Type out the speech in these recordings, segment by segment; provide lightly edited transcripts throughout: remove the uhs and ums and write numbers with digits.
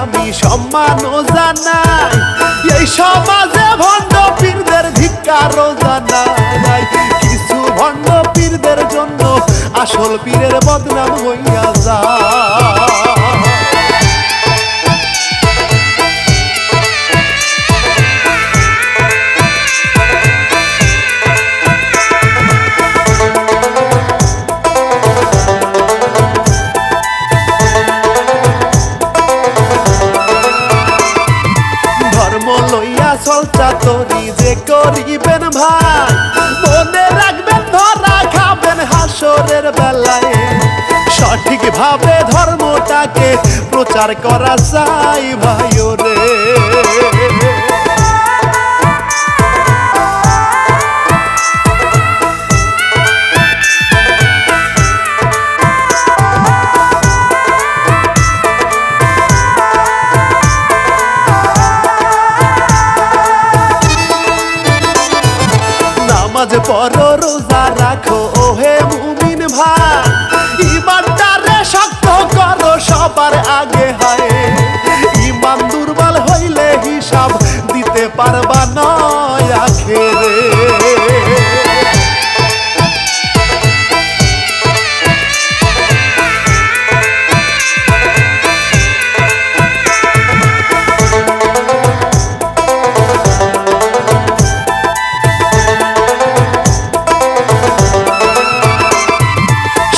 আমি সম্মানও জানাই, এই সমাজে ভণ্ড পীরদের ধিক্কারও জানাই। কিছু ভণ্ড পীরদের জন্য আসল পীরের বদনাম হইয়া যায়। চলচা তরি যে করিবেন ভাই, মনে রাখবেন ধরা খাবেন হাসরের বেলায়। সঠিক ভাবে ধর্মটাকে প্রচার করা চাই ভাই রে। নামাজ পড়ো রোজা রাখো ওহে মুমিন ভাই, ইমানটারে শক্ত করো সবার আগে হয়। ইমান দুর্বল হইলে হিসাব দিতে পারবা নয় আখেরে।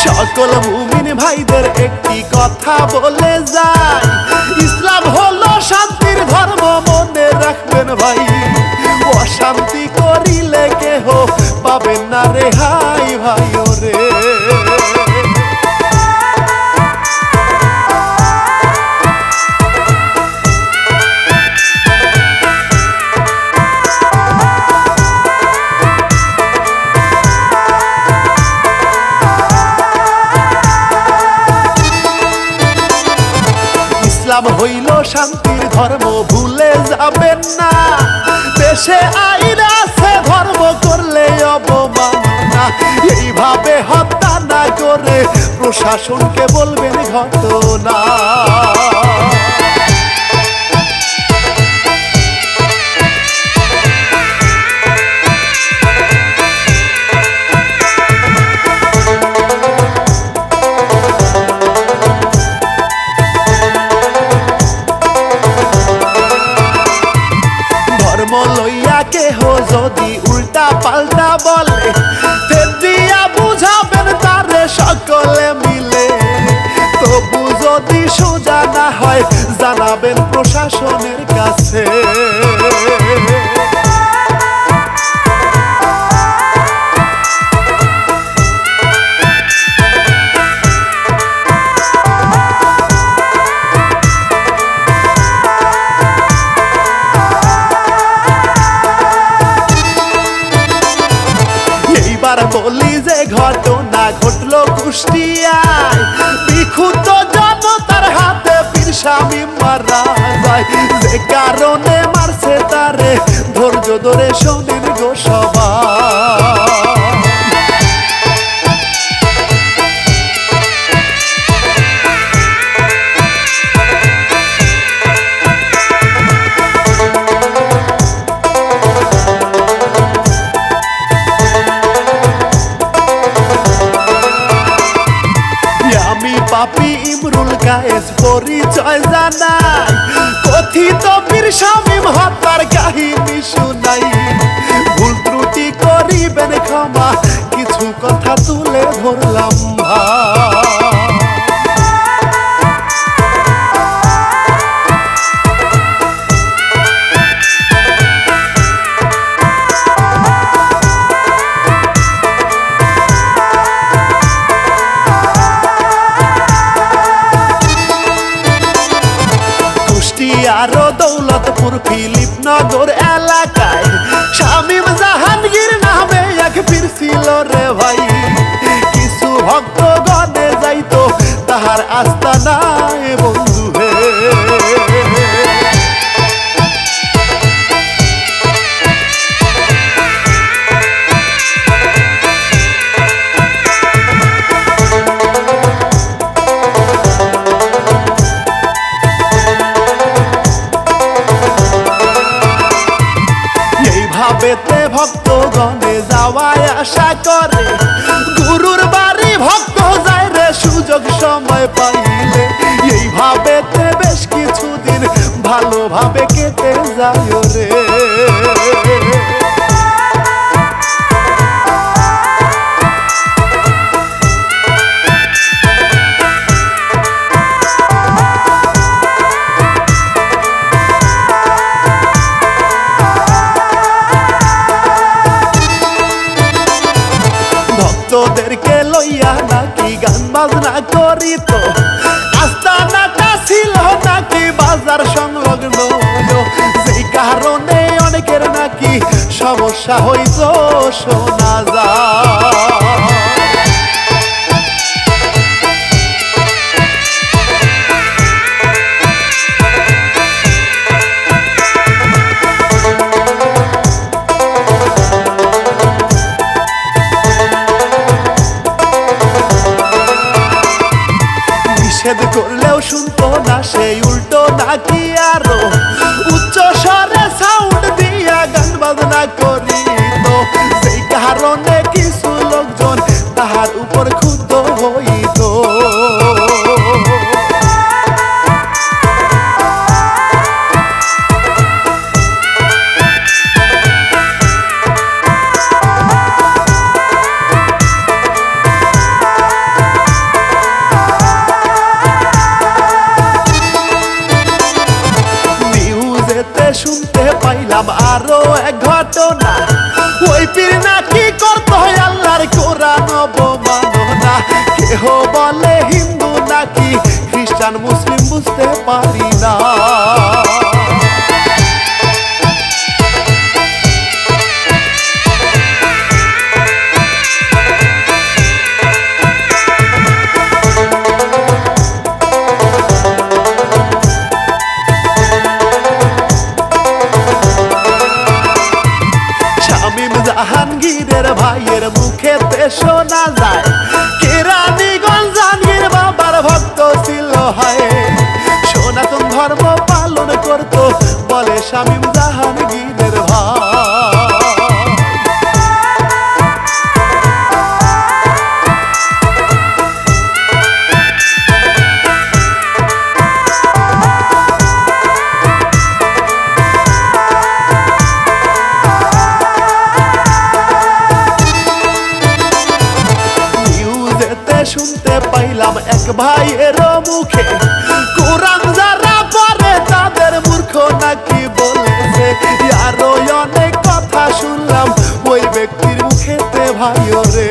সকল মুমিন ভাইদের একটি কথা বলে যায়, ইসলাম হলো শান্তির ধর্ম মনে রাখবেন ভাই। অশান্তি করিলে কেহ পাবেন না রেহাই ভাই রে। ইসলাম হইল শান্তির ধর্ম ভুলে যাবেন না, দেশে আইন আছে ধর্ম করলে অবমাননা। এইভাবে হত্যা না করে প্রশাসনকে বলবেন ঘটনা। লইয়া কেহ যদি উল্টা পাল্টা বলে, দিয়া বুঝাবেন তারে সকলে মিলে। তবু যদি সোজা না হয় জানাবেন প্রশাসনের কাছে। বলি যে ঘটনা ঘটলো কুষ্টিয়ায়, বিক্ষুব্ধ জনতার হাতে পীর শামীম মারা যায়। যে কারণে মারছে তারে ধৈর্য ধরে শোনেন গো সবাই। পাপি ইমরুল কায়েস পরিচয় জানাই, কথিত পীর শামীম হত্যার কাহিনী শুনাই। ভুল ত্রুটি করিবেন ক্ষমা, কিছু কথা তুলে ধরলাম ভাই। আরো দৌলতপুর ফিলিপনগর এলাকায় শামীম জাহাঙ্গীর নামে এক পীর ছিল রে ভাই। কিছু ভক্তগণে যাইতো তাহার আস্তানায় বন্ধু হে। করে গুরুর বাড়ি ভক্ত যায় রে সুযোগ সময় পাইলে। এইভাবে বেশ কিছুদিন ভালোভাবে কেটে যায় রে। ভক্তদেরকে লইয়া নাকি গান বাজনা করিত, আস্তানাটা ছিল নাকি বাজার সংলগ্ন, যেই কারণে অনেকের নাকি সমস্যা হইত শোনা যায়। নিষেধ করলেও শুনতো না সেই, উল্টো নাকি আরো উচ্চ স্বরে সাউন্ড দিয়া গান বাজনা করিত, সেই কারণে কিছু লোকজন তাহার উপর ক্ষুব্ধ হইত। শুনতে পাইলাম আরো এক ঘটনা, ওই পীর নাকি করত আল্লাহর কোরআন অবমাননা। কেহ বলে হিন্দু নাকি খ্রিস্টান মুসলিম বুঝতে পারি না। জাহাঙ্গীরের ভাইয়ের মুখেতে শোনা যায় কেরানীগঞ্জ জাহাঙ্গীর বাবার ভক্ত ছিল হয়, সনাতন ধর্ম পালন করত বলে শামীম জাহাঙ্গীরের ভাই। শুনতে পাইলাম এক ভাইয়ের মুখে কোরআন যারা পড়ে তাদের মূর্খ নাকি বলেছে, আরো অনেক কথা শুনলাম ওই ব্যক্তির মুখেতে ভাইও রে।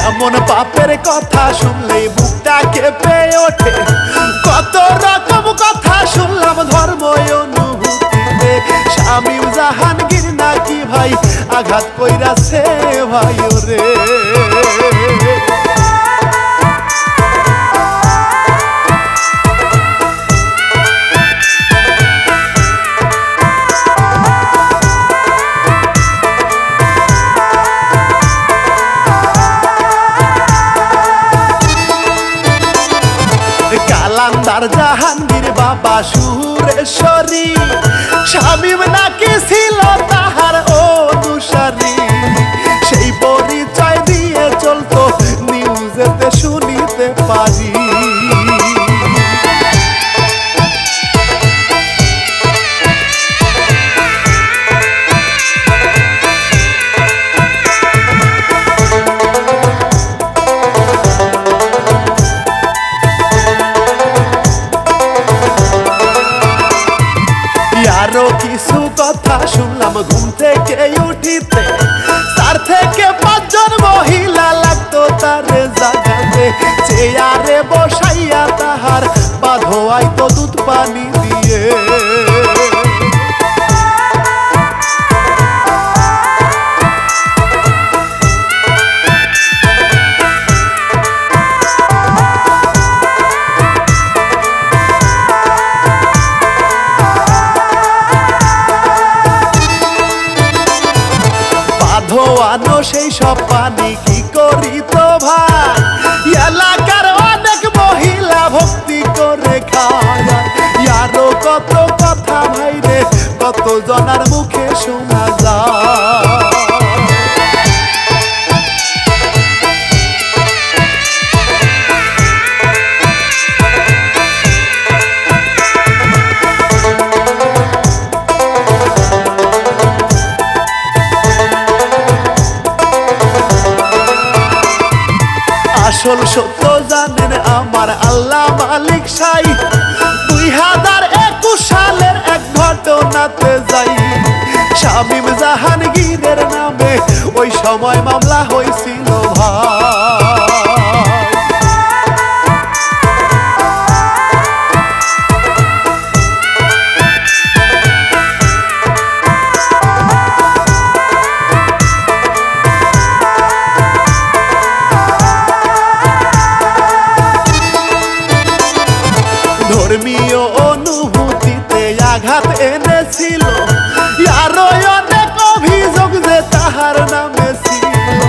এমন পাপের কথা শুনলেই বুকটা কেঁপে ওঠে, কত রকম কথা শুনলাম ধর্ম অনুভূতিতে। শামীম জাহাঙ্গীর নাকি ভাই আঘাত কইরাছে ভাই রে। কালান্দার জাহাঙ্গীর বাবা সুরেশ্বরী, শামীম নাকি ছিল তাহার অনুসারী, সেই পরিচয় দিয়ে চলতো নিউজেতে শুনিতে পারি। আরো কিছু কথা শুনলাম ঘুম থেকে উঠিতে, 4 থেকে 5 জন মহিলা লাগতো তারে জাগাতে, চেয়ারে বসাইয়া তাহার পা ধোয়াইতো দুধ পানি দিয়ে। ধোয়ানো সেই সব পানি কি করি তো ভাই, এলাকার অনেক মহিলা ভক্তি করে খায়। আরো কত কথা ভাই রে, কত জনার মুখে শোনা যায়। আসল সত্য জানেন আমার আল্লাহ মালিক সাই, 2021 সালের এক ঘটনাতে যাই। শামীম জাহাঙ্গীরের নামে ওই সময় মামলা হয়েছিল ভাই। ধর্মীয় অনুভূতিতে আঘাত এনেছিল, আরো অনেক অভিযোগ যে তাহার নামে ছিল,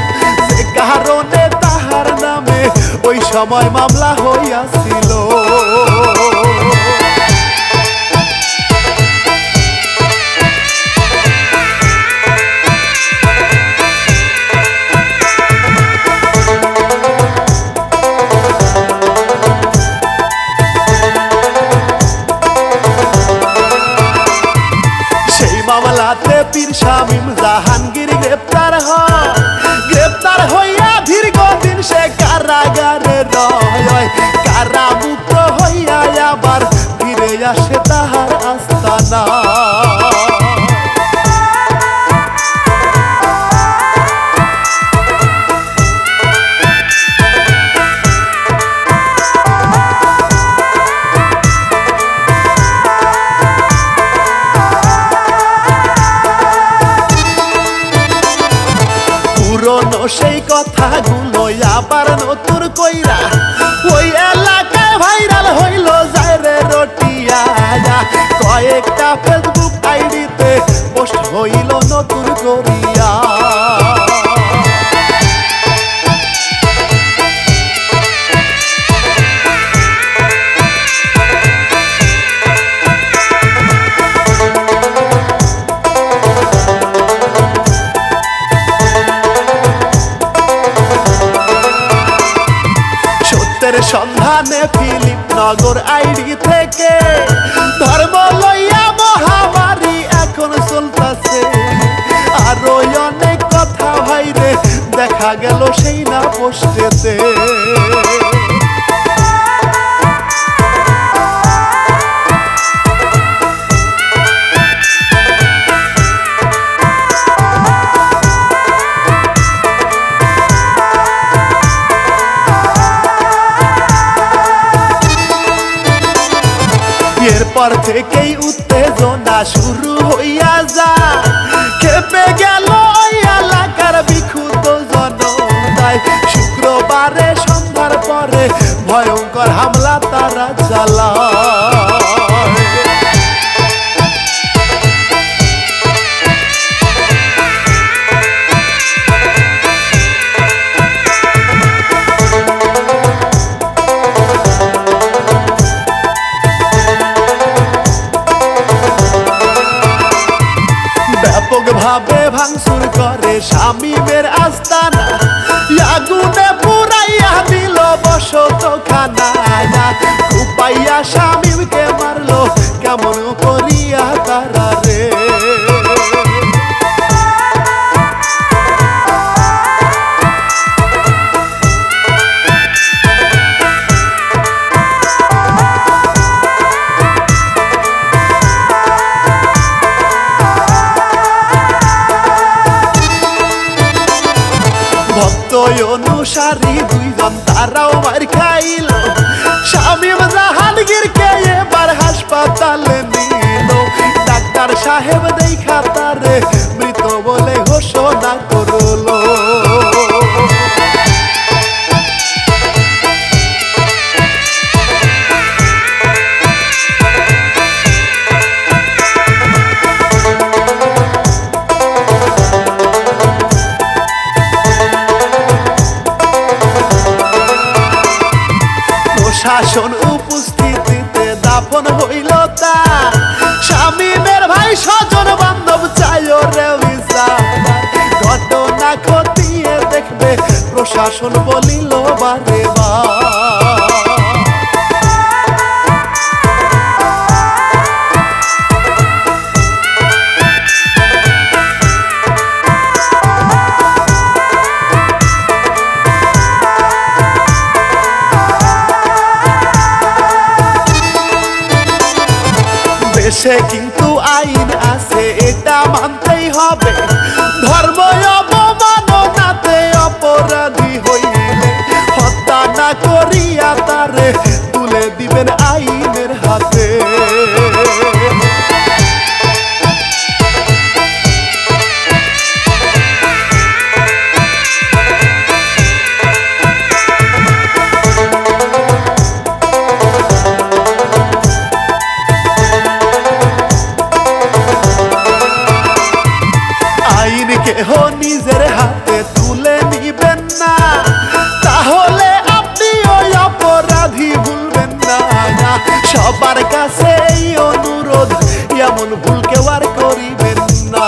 যে কারণে তাহার নামে ওই সময় মামলা হইয়াছিল। মামলাতে পীর শামীম জাহাঙ্গীর গ্রেপ্তার হয়, গ্রেপ্তার হইয়া দীর্ঘদিন সে কারাগারে রয়। কারামুক্ত হইয়া আবার ফিরে আসে তাহার আস্তানা। পুরনো সেই কথাগুলো আবার নতুন কইরা ওই এলাকায় ভাইরাল হইল যায় রে রটিয়া। কয়েকটা ফেসবুক আইডিতে পোস্ট হইল নতুন করিয়া। সন্ধানে ফিলিপ নগর আইডি থেকে ধর্ম লইয়া মহামারী এখন চলতেছে। আরো অনেক কথা ভাইরে দেখা গেল সেই না পোস্টেতে। এরপর থেকেই উত্তেজনা শুরু হইয়া যায়, খেপে গেল ওই এলাকার বিক্ষুব্ধ জনতায়। শুক্রবারে সন্ধ্যার পরে ভয়ঙ্কর হামলা তারা চালায়। ব্যাপকভাবে ভাঙচুর করে শামীমের আস্তানা, আগুনে পুরাইয়া দিল বসতখানা। কুপাইয়া শামীমকে মারলো কেমন করিয়া তারা রে। ভক্ত অনুসারী দুইজন তারাও মার খাইল, শামীম জাহাঙ্গীরকে এবার হাসপাতালে নিল। ডাক্তার সাহেব দেখা তারে মৃত বলে ঘোষণা করলো। প্রশাসন উপস্থিতিতে দাফন হইল তার। শামীমের ভাই স্বজন বান্ধব চাইও রে বিচার। ঘটনা খতিয়ে দেখবে প্রশাসন বলিল বারে বার। দেশে কিন্তু আইন আছে, এটা মানতেই হবে। ধর্ম অবমাননাতে অপরাধী হইলে হত্যা না করিয়া তারে তুলে দিবেন আইনের হাতে। কেহ নিজের হাতে তুলে নিবেন না, তাহলে আপনি ওই অপরাধী ভুলবেন না। সবার কাছে এই অনুরোধ, এমন ভুল কেউ আর করিবেন না।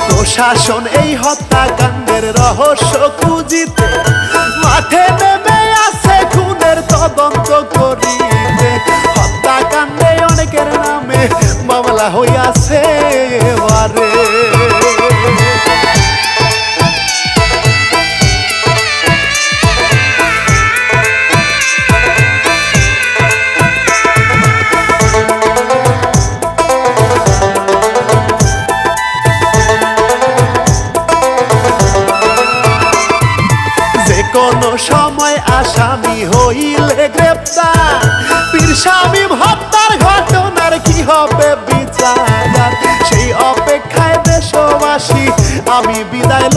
প্রশাসন এই হত্যাকাণ্ডের রহস্য খুঁজিতে মাঠে নেমে আছে, খুনের তদন্ত করিতে। হত্যাকাণ্ডে অনেকের নামে মামলা হইয়াছে এবারে। কোন সময় আসামি হইলে গ্রেপ্তার। পীর শামীম হত্যার ঘটনার কি হবে বিচার, সেই অপেক্ষায় দেশবাসী আমি বিদায়